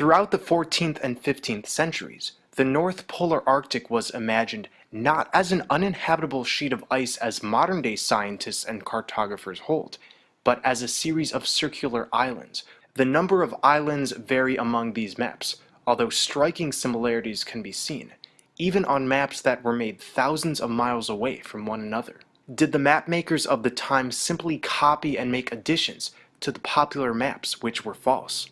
Throughout the 14th and 15th centuries, the North Polar Arctic was imagined not as an uninhabitable sheet of ice as modern-day scientists and cartographers hold, but as a series of circular islands. The number of islands vary among these maps, although striking similarities can be seen, even on maps that were made thousands of miles away from one another. Did the mapmakers of the time simply copy and make additions to the popular maps which were false?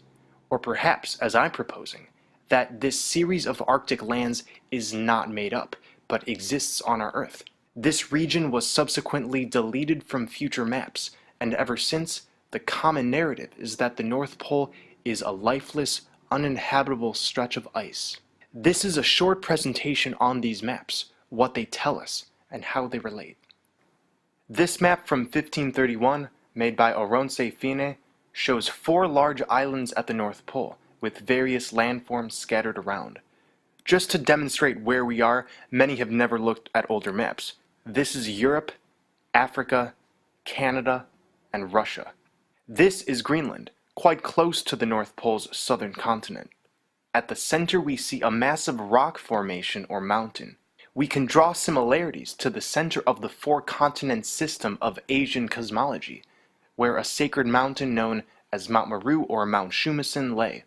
Or perhaps, as I'm proposing, that this series of Arctic lands is not made up, but exists on our Earth. This region was subsequently deleted from future maps, and ever since, the common narrative is that the North Pole is a lifeless, uninhabitable stretch of ice. This is a short presentation on these maps, what they tell us, and how they relate. This map from 1531, made by Oronce Fine, shows 4 large islands at the North Pole, with various landforms scattered around. Just to demonstrate where we are, many have never looked at older maps. This is Europe, Africa, Canada, and Russia. This is Greenland, quite close to the North Pole's southern continent. At the center we see a massive rock formation or mountain. We can draw similarities to the center of the 4-continent system of Asian cosmology, where a sacred mountain known as Mount Meru or Mount Shumasin lay.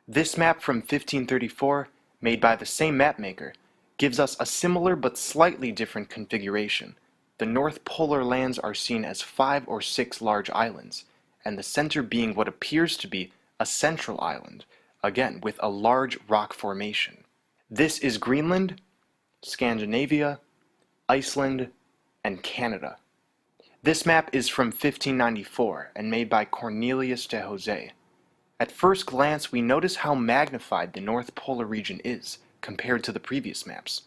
This map from 1534, made by the same mapmaker, gives us a similar but slightly different configuration. The North Polar lands are seen as 5 or 6 large islands, and the center being what appears to be a central island, again with a large rock formation. This is Greenland, Scandinavia, Iceland, and Canada. This map is from 1594 and made by Cornelius de Jose. At first glance, we notice how magnified the North Polar region is compared to the previous maps.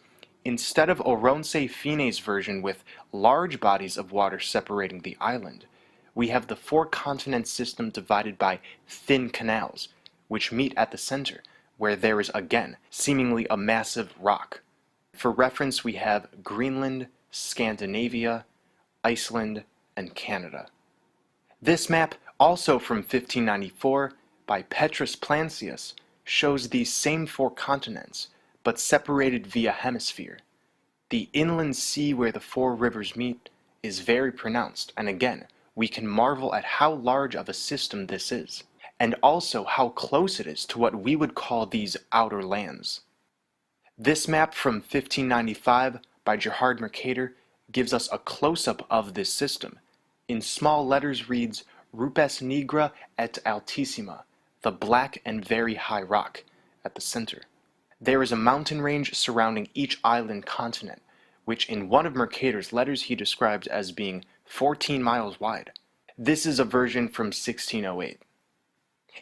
Instead of Oronce Fine's version with large bodies of water separating the island, we have the 4-continent system divided by thin canals, which meet at the center, where there is again seemingly a massive rock. For reference, we have Greenland, Scandinavia, Iceland, and Canada. This map, also from 1594, by Petrus Plancius, shows these same 4 continents, but separated via hemisphere. The inland sea where the 4 rivers meet is very pronounced, and again, we can marvel at how large of a system this is, and also how close it is to what we would call these outer lands. This map from 1595 by Gerhard Mercator gives us a close-up of this system. In small letters reads Rupes nigra et altissima, the black and very high rock, at the center. There is a mountain range surrounding each island continent, which in one of Mercator's letters he describes as being 14 miles wide. This is a version from 1608.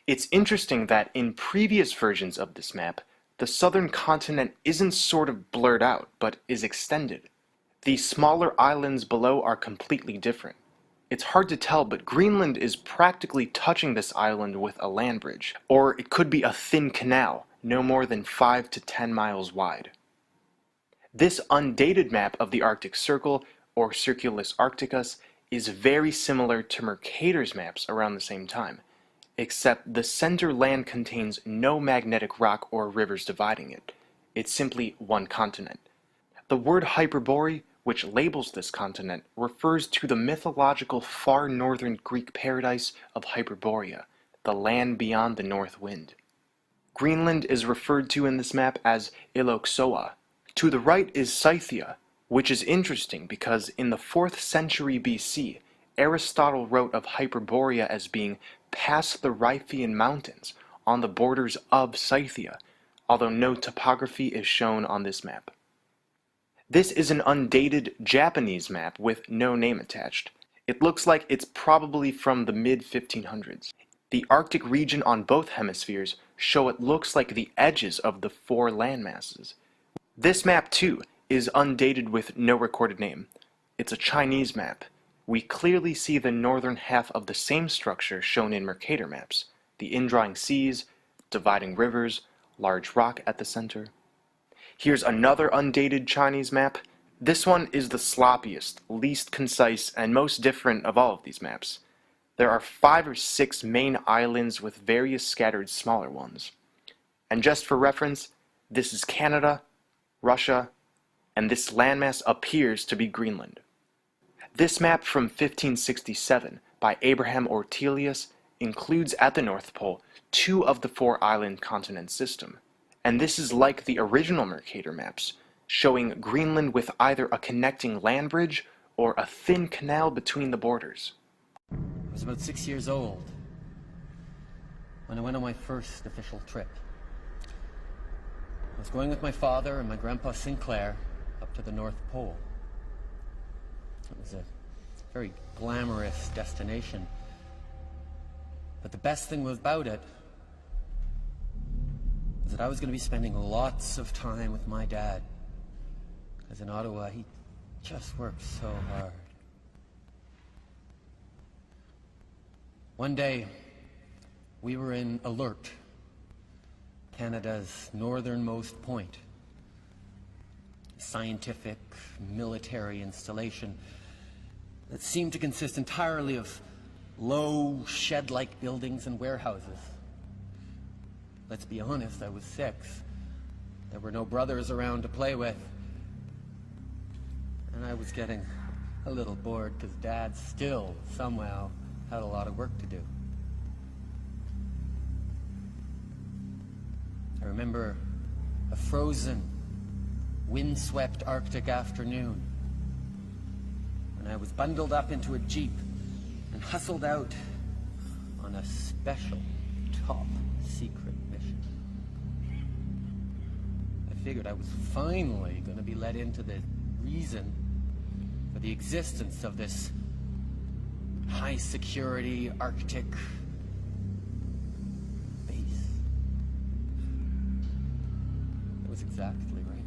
It's interesting that in previous versions of this map, the southern continent isn't sort of blurred out, but is extended. The smaller islands below are completely different. It's hard to tell, but Greenland is practically touching this island with a land bridge, or it could be a thin canal, no more than 5 to 10 miles wide. This undated map of the Arctic Circle, or Circulus Arcticus, is very similar to Mercator's maps around the same time, except the center land contains no magnetic rock or rivers dividing it. It's simply one continent. The word Hyperborea, which labels this continent, refers to the mythological far northern Greek paradise of Hyperborea, the land beyond the north wind. Greenland is referred to in this map as Iloxoa. To the right is Scythia, which is interesting because in the 4th century BC, Aristotle wrote of Hyperborea as being past the Riphean Mountains on the borders of Scythia, although no topography is shown on this map. This is an undated Japanese map with no name attached. It looks like it's probably from the mid-1500s. The Arctic region on both hemispheres show it looks like the edges of the 4 landmasses. This map, too, is undated with no recorded name. It's a Chinese map. We clearly see the northern half of the same structure shown in Mercator maps, the indrawing seas, dividing rivers, large rock at the center. Here's another undated Chinese map. This one is the sloppiest, least concise, and most different of all of these maps. There are 5 or 6 main islands with various scattered smaller ones. And just for reference, this is Canada, Russia, and this landmass appears to be Greenland. This map from 1567 by Abraham Ortelius includes at the North Pole 2 of the 4 island continent system, and this is like the original Mercator maps, showing Greenland with either a connecting land bridge or a thin canal between the borders. I was about 6 years old when I went on my first official trip. I was going with my father and my grandpa Sinclair up to the North Pole. It was a very glamorous destination. But the best thing about it was that I was going to be spending lots of time with my dad. Because in Ottawa, he just worked so hard. One day, we were in Alert, Canada's northernmost point. A scientific, military installation that seemed to consist entirely of low, shed-like buildings and warehouses. Let's be honest, I was 6. There were no brothers around to play with. And I was getting a little bored because Dad still, somehow, had a lot of work to do. I remember a frozen, windswept Arctic afternoon when I was bundled up into a Jeep and hustled out on a special, top-secret mission. I figured I was finally going to be let into the reason for the existence of this high-security Arctic base. It was exactly right.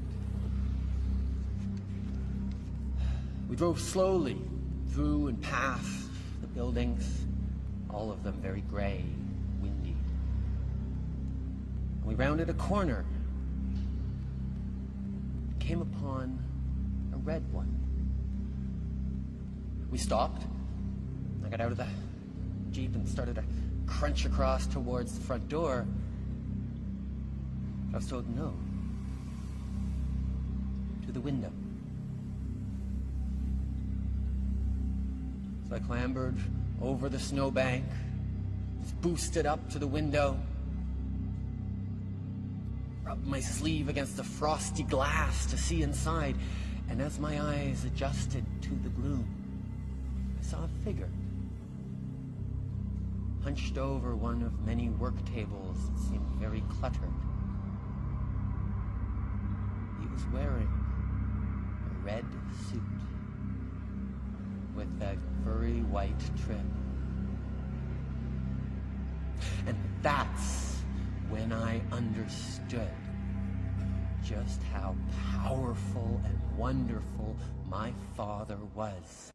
We drove slowly through and past the buildings, all of them very gray, windy. We rounded a corner, came upon a red one. We stopped. I got out of the Jeep and started to crunch across towards the front door. I was told no. To the window. So I clambered over the snowbank, boosted up to the window, rubbed my sleeve against the frosty glass to see inside, and as my eyes adjusted to the gloom, I saw a figure hunched over one of many work tables that seemed very cluttered. He was wearing a red suit with that furry white trim. And that's when I understood just how powerful and wonderful my father was.